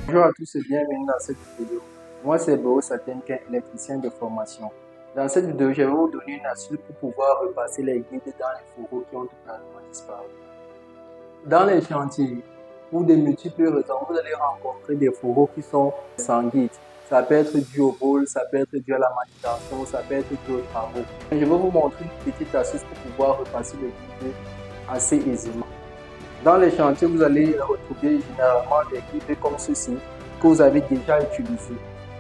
Bonjour à tous et bienvenue dans cette vidéo. Moi c'est Beau Satenka, électricien de formation. Dans cette vidéo, je vais vous donner une astuce pour pouvoir repasser les guides dans les fourreaux qui ont totalement disparu. Dans les chantiers, pour de multiples raisons, vous allez rencontrer des fourreaux qui sont sans guide. Ça peut être dû au vol, ça peut être dû à la manutention, ça peut être dû aux travaux. Je vais vous montrer une petite astuce pour pouvoir repasser les guides assez aisément. Dans les chantiers, vous allez retrouver généralement des guides comme ceci que vous avez déjà utilisés,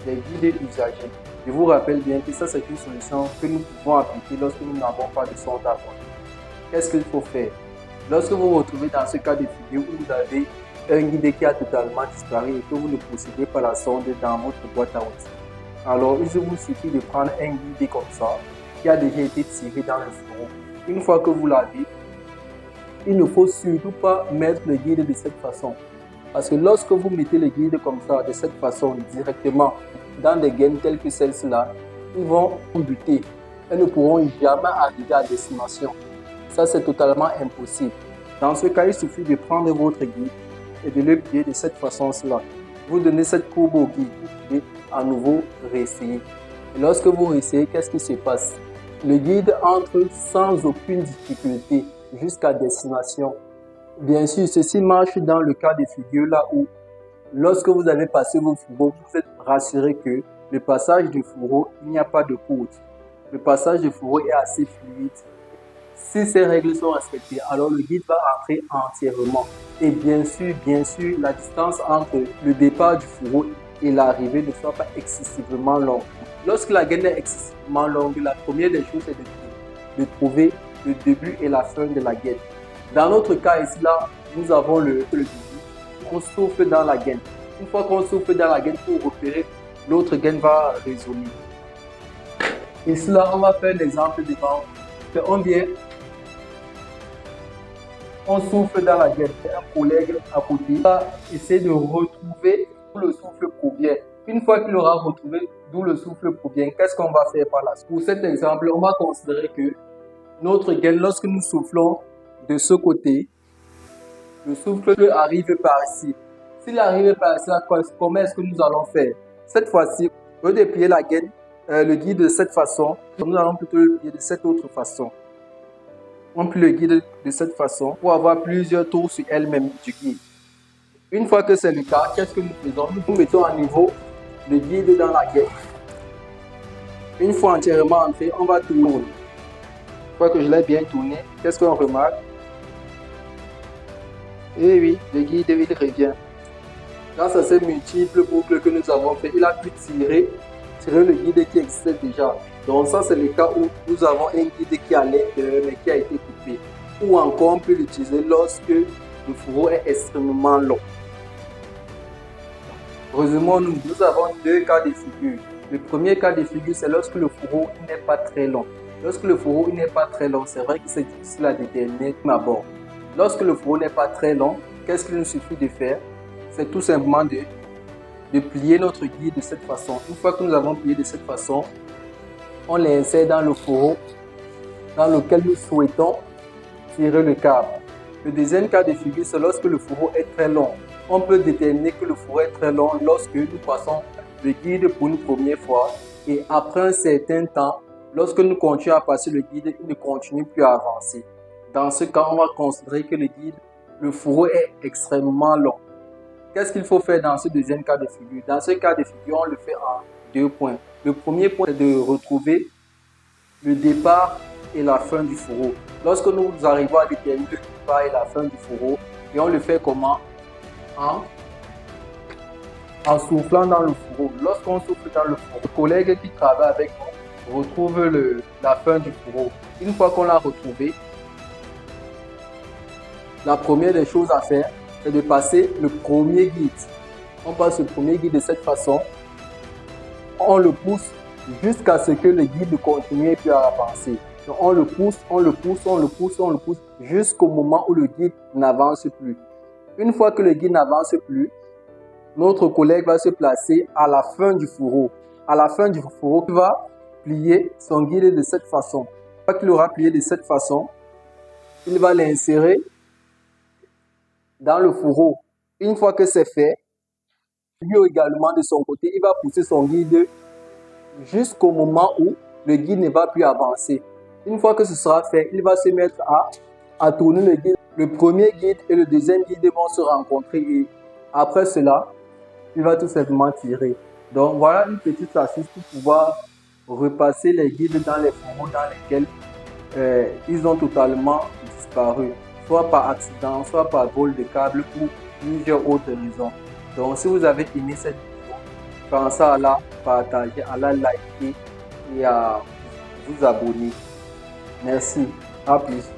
des guides usagés. Je vous rappelle bien que ça, c'est une solution que nous pouvons appliquer lorsque nous n'avons pas de sonde à bord. Qu'est-ce qu'il faut faire? Lorsque vous vous retrouvez dans ce cas de figure où vous avez un guide qui a totalement disparu et que vous ne possédez pas la sonde dans votre boîte à outils, alors il vous suffit de prendre un guide comme ça qui a déjà été tiré dans le fourreau. Une fois que vous l'avez, il ne faut surtout pas mettre le guide de cette façon. Parce que lorsque vous mettez le guide comme ça, de cette façon, directement dans des gaines telles que celles-là, ils vont buter. Elles ne pourront jamais arriver à destination. Ça, c'est totalement impossible. Dans ce cas, il suffit de prendre votre guide et de le plier de cette façon-là. Vous donnez cette courbe au guide, vous pouvez à nouveau réessayer. Et lorsque vous réessayez, qu'est-ce qui se passe? Le guide entre sans aucune difficulté jusqu'à destination. Bien sûr, ceci marche dans le cas de figure là où, lorsque vous avez passé vos fourreaux, vous êtes rassuré que le passage du fourreau, il n'y a pas de côte. Le passage du fourreau est assez fluide. Si ces règles sont respectées, alors le guide va entrer entièrement. Et bien sûr, la distance entre le départ du fourreau et l'arrivée ne soit pas excessivement longue. Lorsque la gaine est excessivement longue, la première des choses est de trouver le début et la fin de la gaine. Dans notre cas ici, là, nous avons le début. On souffle dans la gaine. Une fois qu'on souffle dans la gaine pour repérer, l'autre gaine va résonner. Ici, là, on va faire l'exemple devant. On vient, on souffle dans la gaine. Un collègue à côté va essayer de retrouver d'où le souffle provient. Une fois qu'il aura retrouvé d'où le souffle provient, qu'est-ce qu'on va faire par là? Pour cet exemple, on va considérer que notre gaine, lorsque nous soufflons de ce côté, le souffle arrive par ici. S'il arrive par ici, comment est-ce que nous allons faire? Cette fois-ci, au lieu de plier la gaine, le guide de cette façon, nous allons plutôt le plier de cette autre façon. On plie le guide de cette façon pour avoir plusieurs tours sur elle-même du guide. Une fois que c'est le cas, qu'est-ce que nous faisons? Nous mettons à niveau le guide dans la gaine. Une fois entièrement entré, on va tourner. Une fois que je l'ai bien tourné, qu'est-ce qu'on remarque? Et oui, le guide il revient. Grâce à ces multiples boucles que nous avons fait, il a pu tirer le guide qui existait déjà. Donc ça, c'est le cas où nous avons un guide qui est à l'intérieur mais qui a été coupé. Ou encore, on peut l'utiliser lorsque le fourreau est extrêmement long. Résumons-nous, nous avons deux cas de figure. Le premier cas de figure, c'est lorsque le fourreau n'est pas très long. Lorsque le fourreau n'est pas très long, c'est vrai que c'est difficile à déterminer à bord. Lorsque le fourreau n'est pas très long, qu'est-ce qu'il nous suffit de faire? C'est tout simplement de plier notre guide de cette façon. Une fois que nous avons plié de cette façon, on l'insère dans le fourreau dans lequel nous souhaitons tirer le câble. Le deuxième cas de figure, c'est lorsque le fourreau est très long. On peut déterminer que le fourreau est très long lorsque nous passons le guide pour une première fois et après un certain temps, lorsque nous continuons à passer le guide, il ne continue plus à avancer. Dans ce cas, on va considérer que le fourreau est extrêmement long. Qu'est-ce qu'il faut faire dans ce deuxième cas de figure? Dans ce cas de figure, on le fait en deux points. Le premier point, c'est de retrouver le départ et la fin du fourreau. Lorsque nous arrivons à déterminer le départ et la fin du fourreau, et on le fait comment? En soufflant dans le fourreau. Lorsqu'on souffle dans le fourreau, le collègue qui travaille avec nous retrouve la fin du fourreau. Une fois qu'on l'a retrouvé, la première des choses à faire, c'est de passer le premier guide. On passe le premier guide de cette façon. On le pousse jusqu'à ce que le guide continue et puis à avancer. Donc on le pousse, on le pousse, on le pousse, on le pousse jusqu'au moment où le guide n'avance plus. Une fois que le guide n'avance plus, notre collègue va se placer à la fin du fourreau. À la fin du fourreau, il va plier son guide de cette façon. Une fois qu'il aura plié de cette façon, il va l'insérer dans le fourreau. Une fois que c'est fait, Lui également, de son côté, il va pousser son guide jusqu'au moment où le guide ne va plus avancer. Une fois que ce sera fait, il va se mettre à tourner le guide. Le premier guide et le deuxième guide vont se rencontrer et après cela, il va tout simplement tirer. Donc voilà une petite astuce pour pouvoir repasser les guides dans les fourreaux dans lesquels ils ont totalement disparu, soit par accident, soit par vol de câble ou plusieurs autres raisons. Donc si vous avez aimé cette vidéo, pensez à la partager, à la liker et à vous abonner. Merci, à plus.